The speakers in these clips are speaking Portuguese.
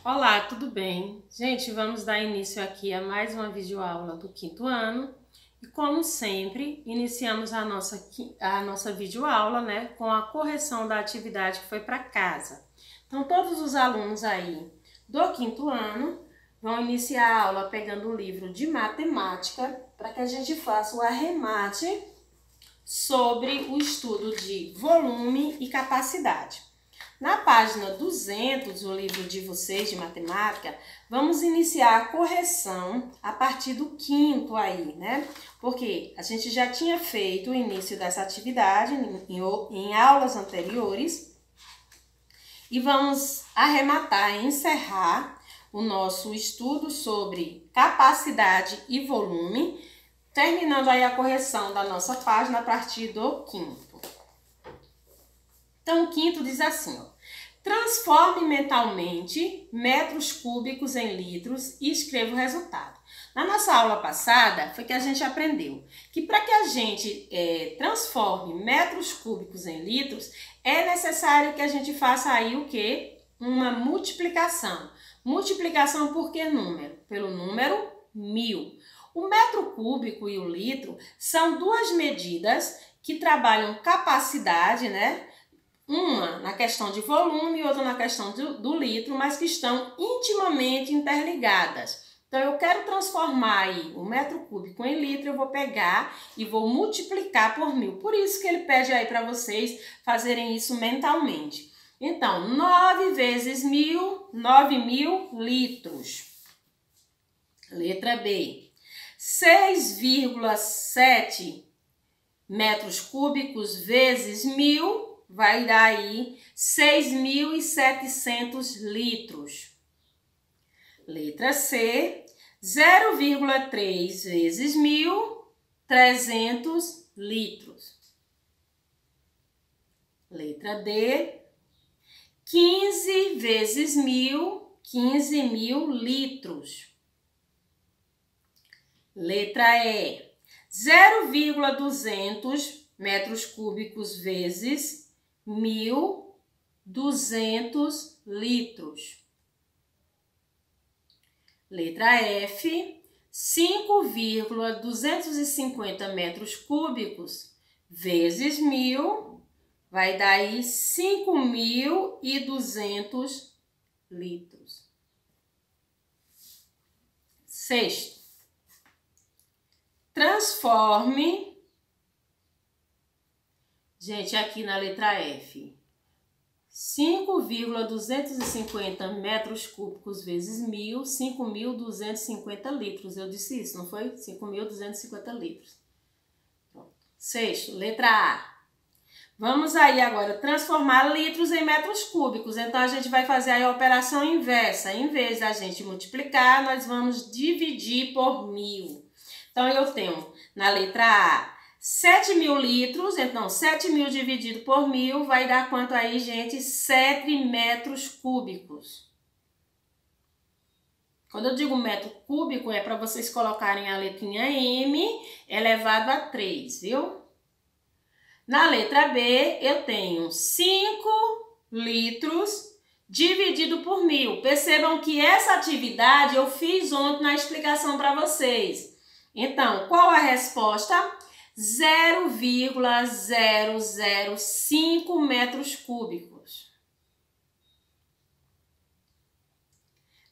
Olá, tudo bem? Gente, vamos dar início aqui a mais uma videoaula do quinto ano. E como sempre, iniciamos a nossa videoaula, né, com a correção da atividade que foi para casa. Então, todos os alunos aí do quinto ano vão iniciar a aula pegando o livro de matemática para que a gente faça o arremate sobre o estudo de volume e capacidade. Na página 200, o livro de vocês de matemática, vamos iniciar a correção a partir do quinto aí, né? Porque a gente já tinha feito o início dessa atividade em aulas anteriores e vamos arrematar e encerrar o nosso estudo sobre capacidade e volume, terminando aí a correção da nossa página a partir do quinto. Então, o quinto diz assim, ó: transforme mentalmente metros cúbicos em litros e escreva o resultado. Na nossa aula passada, foi que a gente aprendeu que para que a gente transforme metros cúbicos em litros, é necessário que a gente faça aí o quê? Uma multiplicação. Multiplicação por que número? Pelo número 1000. O metro cúbico e o litro são duas medidas que trabalham capacidade, né? Uma na questão de volume e outra na questão do litro, mas que estão intimamente interligadas. Então, eu quero transformar aí o metro cúbico em litro, eu vou pegar e vou multiplicar por 1000. Por isso que ele pede aí para vocês fazerem isso mentalmente. Então, 9 vezes 1000, 9.000 litros. Letra B. 6,7 metros cúbicos vezes 1000 vai dar aí 6.700 litros. Letra C, 0,3 vezes 1000, 300 litros. Letra D, 15 vezes 1000, 15.000 litros. Letra E, 0,200 metros cúbicos vezes 1.200 litros. Letra F, 5,250 metros cúbicos vezes 1000 vai dar aí 5.200 litros. Sexto, transforme. Gente, aqui na letra F, 5,250 metros cúbicos vezes 1000, 5.250 litros. Eu disse isso, não foi? 5.250 litros. Pronto. Sexto, letra A. Vamos aí agora transformar litros em metros cúbicos. Então, a gente vai fazer aí a operação inversa. Em vez da gente multiplicar, nós vamos dividir por 1000. Então, eu tenho na letra A 7.000 litros, então 7.000 dividido por 1000 vai dar quanto aí, gente? 7 metros cúbicos. Quando eu digo metro cúbico, é para vocês colocarem a letrinha M elevado a 3, viu? Na letra B, eu tenho 5 litros dividido por 1000. Percebam que essa atividade eu fiz ontem na explicação para vocês. Então, qual a resposta? 0,005 metros cúbicos.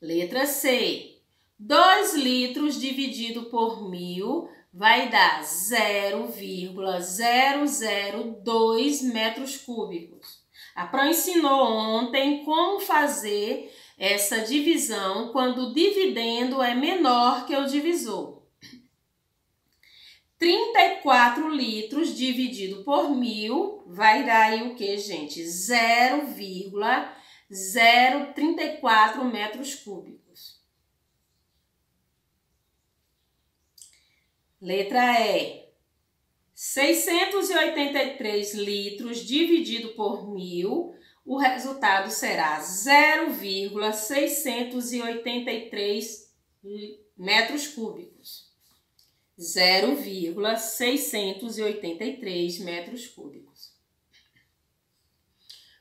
Letra C. 2 litros dividido por 1000 vai dar 0,002 metros cúbicos. A Pro ensinou ontem como fazer essa divisão quando o dividendo é menor que o divisor. 34 litros dividido por 1000 vai dar aí o que, gente? 0,034 metros cúbicos. Letra E. 683 litros dividido por 1000, o resultado será 0,683 metros cúbicos. 0,683 metros cúbicos.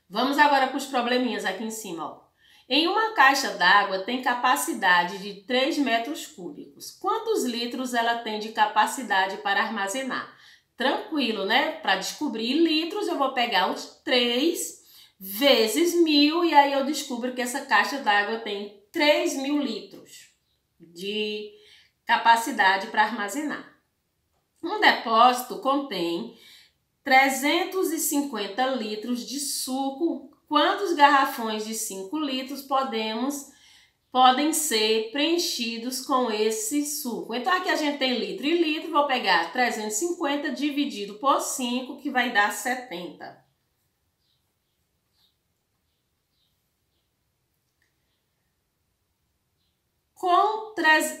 Vamos agora para os probleminhas aqui em cima, ó. Em uma caixa d'água tem capacidade de 3 metros cúbicos. Quantos litros ela tem de capacidade para armazenar? Tranquilo, né? Para descobrir litros, eu vou pegar os 3 vezes 1000 e aí eu descubro que essa caixa d'água tem 3.000 litros de capacidade para armazenar. Um depósito contém 350 litros de suco. Quantos garrafões de 5 litros podem ser preenchidos com esse suco? Então aqui a gente tem litro e litro, vou pegar 350 dividido por 5, que vai dar 70.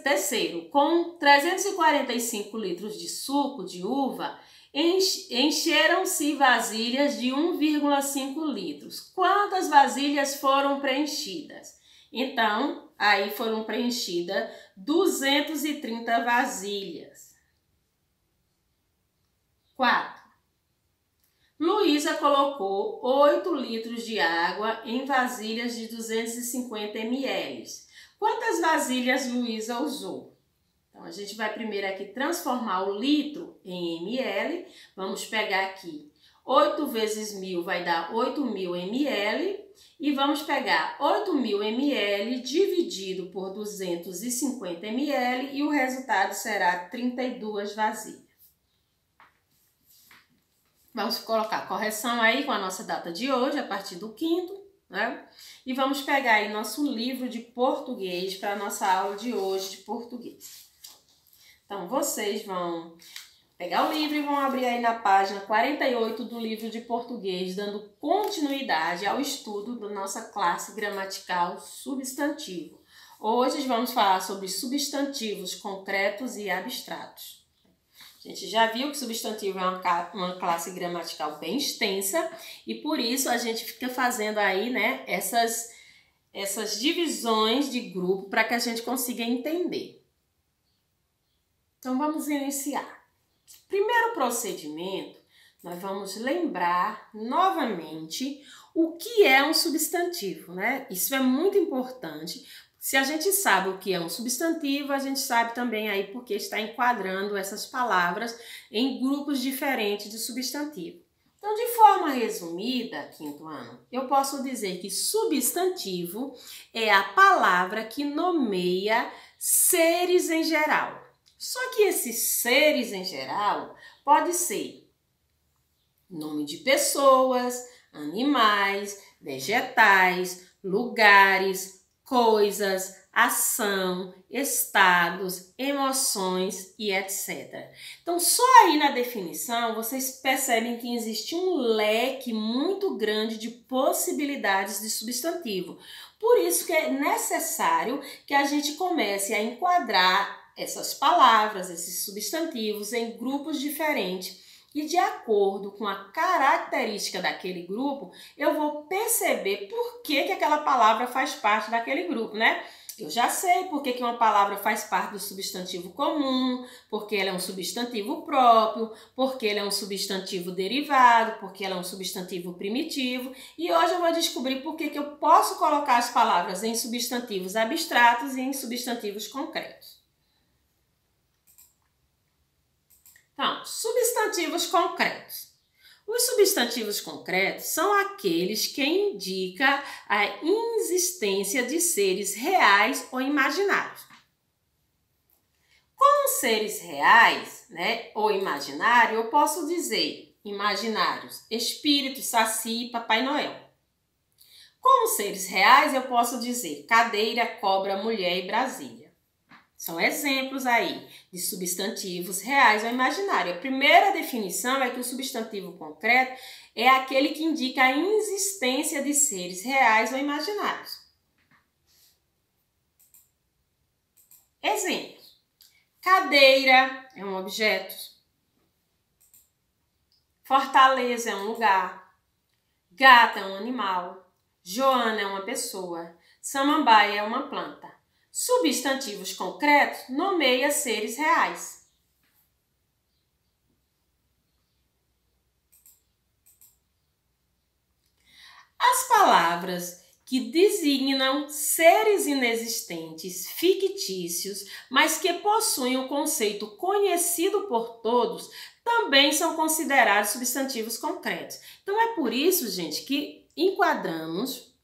Terceiro, com 345 litros de suco de uva, encheram-se vasilhas de 1,5 litros. Quantas vasilhas foram preenchidas? Então, aí foram preenchidas 230 vasilhas. 4. Luísa colocou 8 litros de água em vasilhas de 250 ml. Quantas vasilhas Luísa usou? Então, a gente vai primeiro aqui transformar o litro em ml. Vamos pegar aqui 8 vezes 1000 vai dar 8.000 ml. E vamos pegar 8.000 ml dividido por 250 ml e o resultado será 32 vasilhas. Vamos colocar a correção aí com a nossa data de hoje, a partir do 5º. Né? E vamos pegar aí nosso livro de português para a nossa aula de hoje de português. Então, vocês vão pegar o livro e vão abrir aí na página 48 do livro de português, dando continuidade ao estudo da nossa classe gramatical substantivo. Hoje vamos falar sobre substantivos concretos e abstratos. A gente já viu que substantivo é uma classe gramatical bem extensa e por isso a gente fica fazendo aí, né, essas divisões de grupo para que a gente consiga entender. Então vamos iniciar. Primeiro procedimento, nós vamos lembrar novamente o que é um substantivo, né? Isso é muito importante. Se a gente sabe o que é um substantivo, a gente sabe também aí porque está enquadrando essas palavras em grupos diferentes de substantivo. Então, de forma resumida, 5º ano, eu posso dizer que substantivo é a palavra que nomeia seres em geral. Só que esses seres em geral pode ser nome de pessoas, animais, vegetais, lugares, coisas, ação, estados, emoções e etc. Então, só aí na definição vocês percebem que existe um leque muito grande de possibilidades de substantivo. Por isso que é necessário que a gente comece a enquadrar essas palavras, esses substantivos em grupos diferentes. E de acordo com a característica daquele grupo, eu vou perceber por que aquela palavra faz parte daquele grupo, né? Eu já sei por que uma palavra faz parte do substantivo comum, porque ela é um substantivo próprio, porque ela é um substantivo derivado, porque ela é um substantivo primitivo. E hoje eu vou descobrir por que eu posso colocar as palavras em substantivos abstratos e em substantivos concretos. Então, substantivos concretos. Os substantivos concretos são aqueles que indicam a existência de seres reais ou imaginários. Como seres reais, né, ou imaginário, eu posso dizer imaginários, espírito, saci e Papai Noel. Como seres reais, eu posso dizer cadeira, cobra, mulher e Brasília. São exemplos aí de substantivos reais ou imaginários. A primeira definição é que o substantivo concreto é aquele que indica a existência de seres reais ou imaginários. Exemplos. Cadeira é um objeto. Fortaleza é um lugar. Gata é um animal. Joana é uma pessoa. Samambaia é uma planta. Substantivos concretos nomeia seres reais. As palavras que designam seres inexistentes, fictícios, mas que possuem um conceito conhecido por todos, também são considerados substantivos concretos. Então é por isso, gente, que enquadramos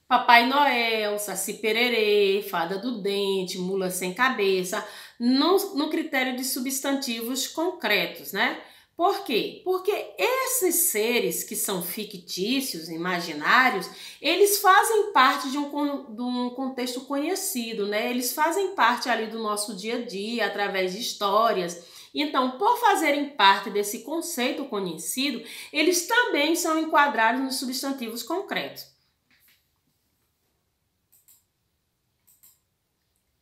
Papai Noel, Saci Pererê, Fada do Dente, Mula Sem Cabeça, no critério de substantivos concretos, né? Por quê? Porque esses seres que são fictícios, imaginários, eles fazem parte de um contexto conhecido, né? Eles fazem parte ali do nosso dia a dia, através de histórias. Então, por fazerem parte desse conceito conhecido, eles também são enquadrados nos substantivos concretos.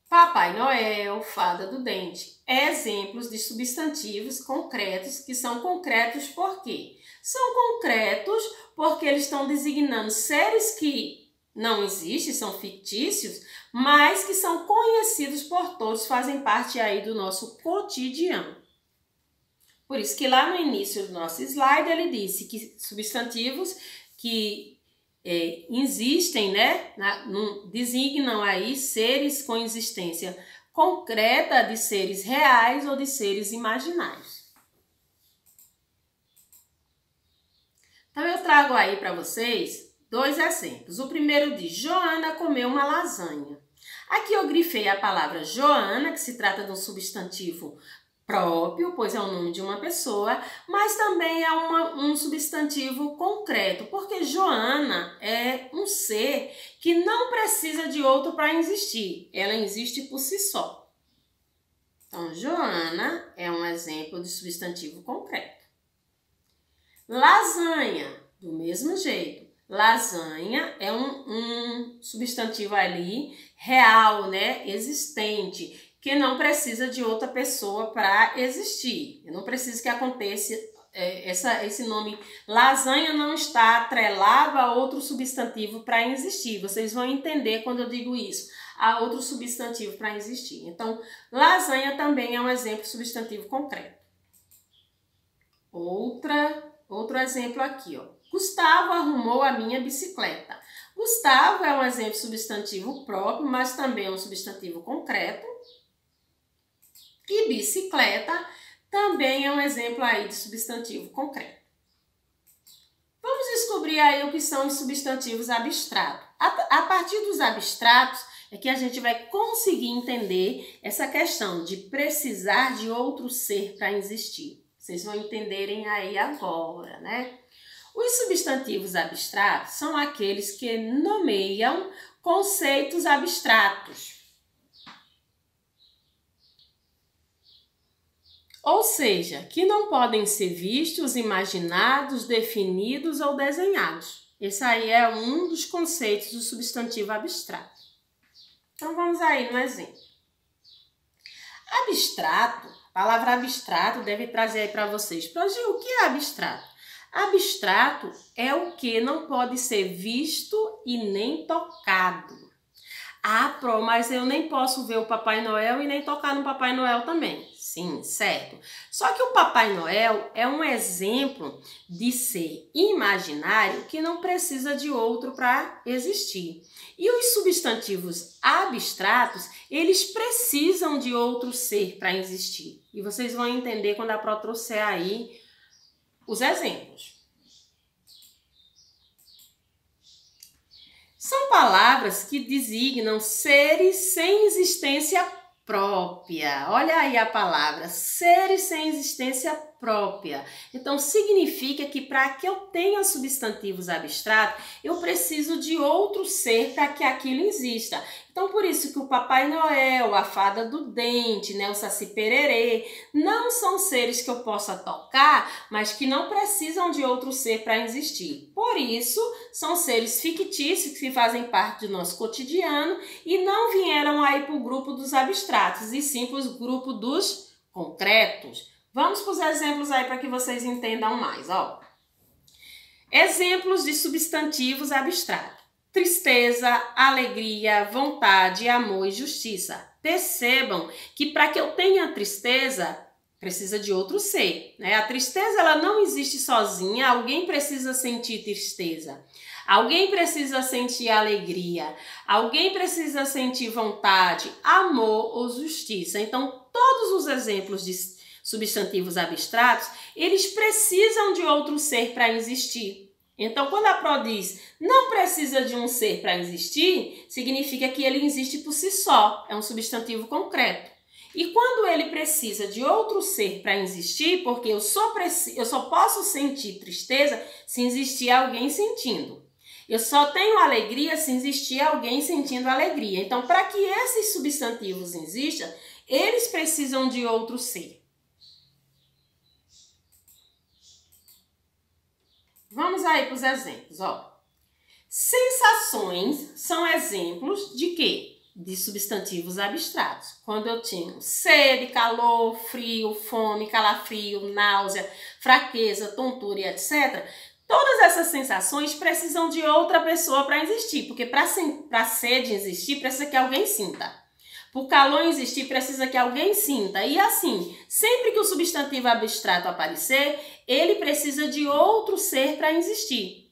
Papai Noel, Fada do Dente, exemplos de substantivos concretos que são concretos por quê? São concretos porque eles estão designando seres que não existem, são fictícios, mas que são conhecidos por todos, fazem parte aí do nosso cotidiano. Por isso que lá no início do nosso slide ele disse que substantivos que existem, né, designam aí seres com existência concreta de seres reais ou de seres imaginários. Então eu trago aí para vocês 2 exemplos. O primeiro diz: Joana comeu uma lasanha. Aqui eu grifei a palavra Joana, que se trata de um substantivo próprio, pois é o nome de uma pessoa, mas também é um substantivo concreto, porque Joana é um ser que não precisa de outro para existir, ela existe por si só. Então, Joana é um exemplo de substantivo concreto. Lasanha, do mesmo jeito. Lasanha é um substantivo ali real, né, existente, que não precisa de outra pessoa para existir. Eu não preciso que aconteça, esse nome lasanha não está atrelado a outro substantivo para existir. Vocês vão entender quando eu digo isso, a outro substantivo para existir. Então, lasanha também é um exemplo substantivo concreto. Outro exemplo aqui, ó. Gustavo arrumou a minha bicicleta. Gustavo é um exemplo substantivo próprio, mas também é um substantivo concreto. E bicicleta também é um exemplo aí de substantivo concreto. Vamos descobrir aí o que são os substantivos abstratos. A partir dos abstratos é que a gente vai conseguir entender essa questão de precisar de outro ser para existir. Vocês vão entenderem aí agora, né? Os substantivos abstratos são aqueles que nomeiam conceitos abstratos. Ou seja, que não podem ser vistos, imaginados, definidos ou desenhados. Esse aí é um dos conceitos do substantivo abstrato. Então vamos aí no exemplo. Abstrato, a palavra abstrato deve trazer aí para vocês. Progi, o que é abstrato? Abstrato é o que não pode ser visto e nem tocado. Ah, mas eu nem posso ver o Papai Noel e nem tocar no Papai Noel também. Sim, certo. Só que o Papai Noel é um exemplo de ser imaginário que não precisa de outro para existir. E os substantivos abstratos, eles precisam de outro ser para existir. E vocês vão entender quando a Pro trouxer aí os exemplos. São palavras que designam seres sem existência própria. Olha aí a palavra, seres sem existência própria. Então, significa que para que eu tenha substantivos abstratos, eu preciso de outro ser para que aquilo exista. Então, por isso que o Papai Noel, a Fada do Dente, né, o Saci Pererê, não são seres que eu possa tocar, mas que não precisam de outro ser para existir. Por isso, são seres fictícios que fazem parte do nosso cotidiano e não vieram aí para o grupo dos abstratos, e sim para o grupo dos concretos. Vamos para os exemplos aí para que vocês entendam mais, ó. Exemplos de substantivos abstratos. Tristeza, alegria, vontade, amor e justiça. Percebam que para que eu tenha tristeza, precisa de outro ser, né? A tristeza ela não existe sozinha, alguém precisa sentir tristeza. Alguém precisa sentir alegria, alguém precisa sentir vontade, amor ou justiça. Então, todos os exemplos de substantivos abstratos, eles precisam de outro ser para existir. Então, quando a Pro diz não precisa de um ser para existir, significa que ele existe por si só, é um substantivo concreto. E quando ele precisa de outro ser para existir, porque eu só posso sentir tristeza se existir alguém sentindo. Eu só tenho alegria se existir alguém sentindo alegria. Então, para que esses substantivos existam, eles precisam de outro ser. Vamos aí para os exemplos, ó. Sensações são exemplos de quê? De substantivos abstratos. Quando eu tenho sede, calor, frio, fome, calafrio, náusea, fraqueza, tontura e etc., todas essas sensações precisam de outra pessoa para existir, porque para sede existir, precisa que alguém sinta. Para o calor existir, precisa que alguém sinta. E assim, sempre que o substantivo abstrato aparecer, ele precisa de outro ser para existir.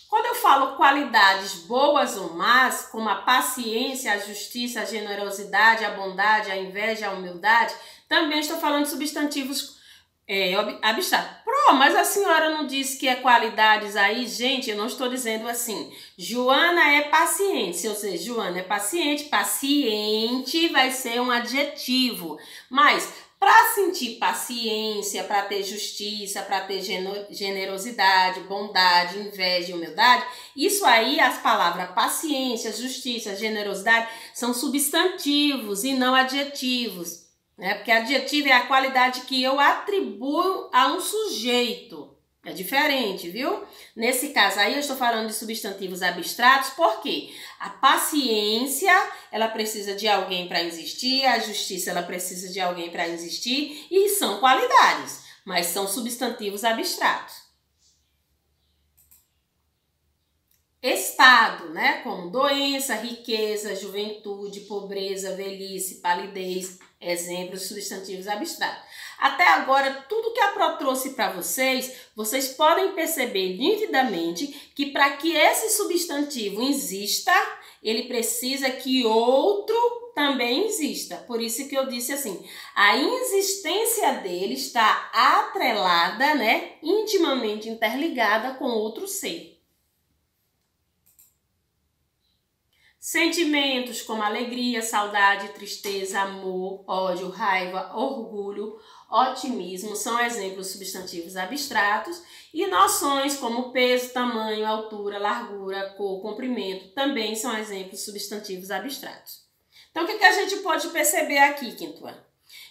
Quando eu falo qualidades boas ou más, como a paciência, a justiça, a generosidade, a bondade, a inveja, a humildade, também estou falando de substantivos abstratos. Mas a senhora não disse que é qualidades aí? Gente, eu não estou dizendo assim. Joana é paciente. Ou seja, Joana é paciente. Paciente vai ser um adjetivo. Mas para sentir paciência, para ter justiça, para ter generosidade, bondade, inveja e humildade, isso aí, as palavras paciência, justiça, generosidade, são substantivos e não adjetivos. Porque adjetivo é a qualidade que eu atribuo a um sujeito. É diferente, viu? Nesse caso aí eu estou falando de substantivos abstratos, porque a paciência, ela precisa de alguém para existir, a justiça, ela precisa de alguém para existir, e são qualidades, mas são substantivos abstratos. Estado, como doença, riqueza, juventude, pobreza, velhice, palidez, exemplos de substantivos abstratos. Até agora, tudo que a Pro trouxe para vocês podem perceber nitidamente que para que esse substantivo exista, ele precisa que outro também exista. Por isso que eu disse assim, a existência dele está atrelada, intimamente interligada com outro ser. Sentimentos como alegria, saudade, tristeza, amor, ódio, raiva, orgulho, otimismo são exemplos substantivos abstratos, e noções como peso, tamanho, altura, largura, cor, comprimento também são exemplos substantivos abstratos. Então, o que a gente pode perceber aqui, quinto ano?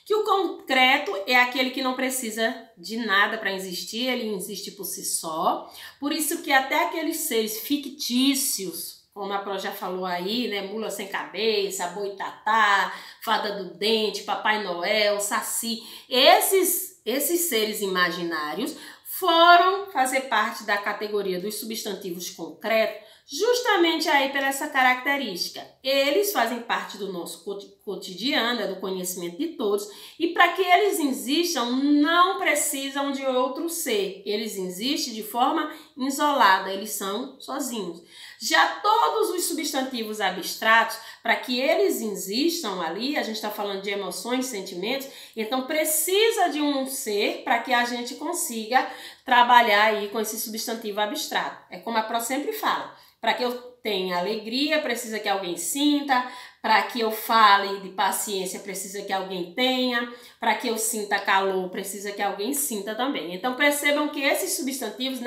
Que o concreto é aquele que não precisa de nada para existir, ele existe por si só, por isso que até aqueles seres fictícios, como a Pro já falou aí, mula sem cabeça, boitatá, fada do dente, Papai Noel, Saci, esses seres imaginários foram fazer parte da categoria dos substantivos concretos, justamente aí por essa característica. Eles fazem parte do nosso cotidiano, do conhecimento de todos, e para que eles existam, não precisam de outro ser. Eles existem de forma isolada, eles são sozinhos. Já todos os substantivos abstratos, para que eles existam ali, a gente está falando de emoções, sentimentos, então precisa de um ser para que a gente consiga trabalhar aí com esse substantivo abstrato. É como a Pro sempre fala, para que eu tenha alegria, precisa que alguém sinta, para que eu fale de paciência, precisa que alguém tenha, para que eu sinta calor, precisa que alguém sinta também. Então percebam que esses substantivos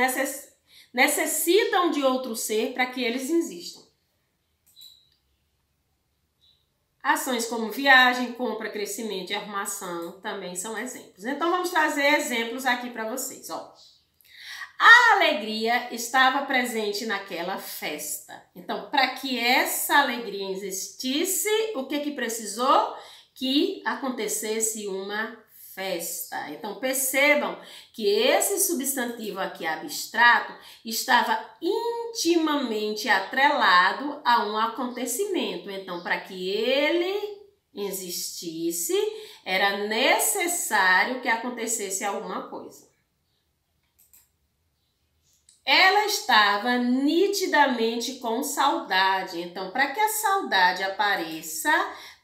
necessitam de outro ser para que eles existam. Ações como viagem, compra, crescimento e arrumação também são exemplos. Então vamos trazer exemplos aqui para vocês. A alegria estava presente naquela festa. Então, para que essa alegria existisse, o que precisou? Que acontecesse uma festa. Então, percebam que esse substantivo aqui abstrato estava intimamente atrelado a um acontecimento. Então, para que ele existisse, era necessário que acontecesse alguma coisa. Ela estava nitidamente com saudade. Então, para que a saudade apareça,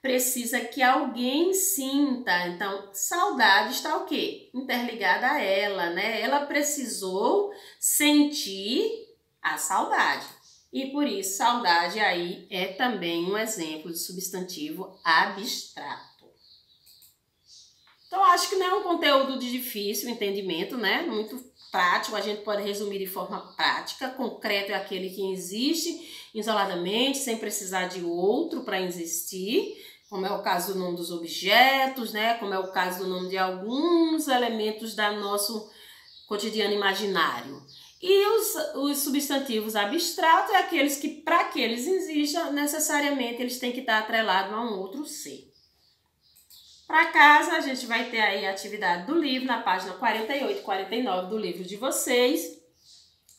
precisa que alguém sinta. Então, saudade está o quê? Interligada a ela, né? Ela precisou sentir a saudade. E por isso, saudade aí é também um exemplo de substantivo abstrato. Então, acho que não é um conteúdo de difícil entendimento, né? Muito prático, a gente pode resumir de forma prática. Concreto é aquele que existe isoladamente, sem precisar de outro para existir, como é o caso do nome dos objetos, né? Como é o caso do nome de alguns elementos do nosso cotidiano imaginário. E os substantivos abstratos é aqueles que, para que eles existam, necessariamente eles têm que estar atrelados a um outro ser. Para casa, a gente vai ter aí a atividade do livro, na página 48 e 49 do livro de vocês.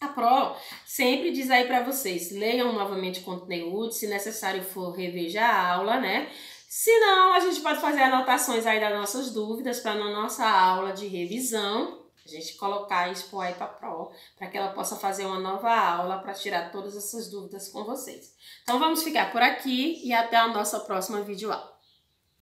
A Pro sempre diz aí para vocês, leiam novamente o conteúdo, se necessário for reveja a aula, né? Se não, a gente pode fazer anotações aí das nossas dúvidas para na nossa aula de revisão, a gente colocar e expor aí para a Pro, para que ela possa fazer uma nova aula para tirar todas essas dúvidas com vocês. Então vamos ficar por aqui e até a nossa próxima videoaula.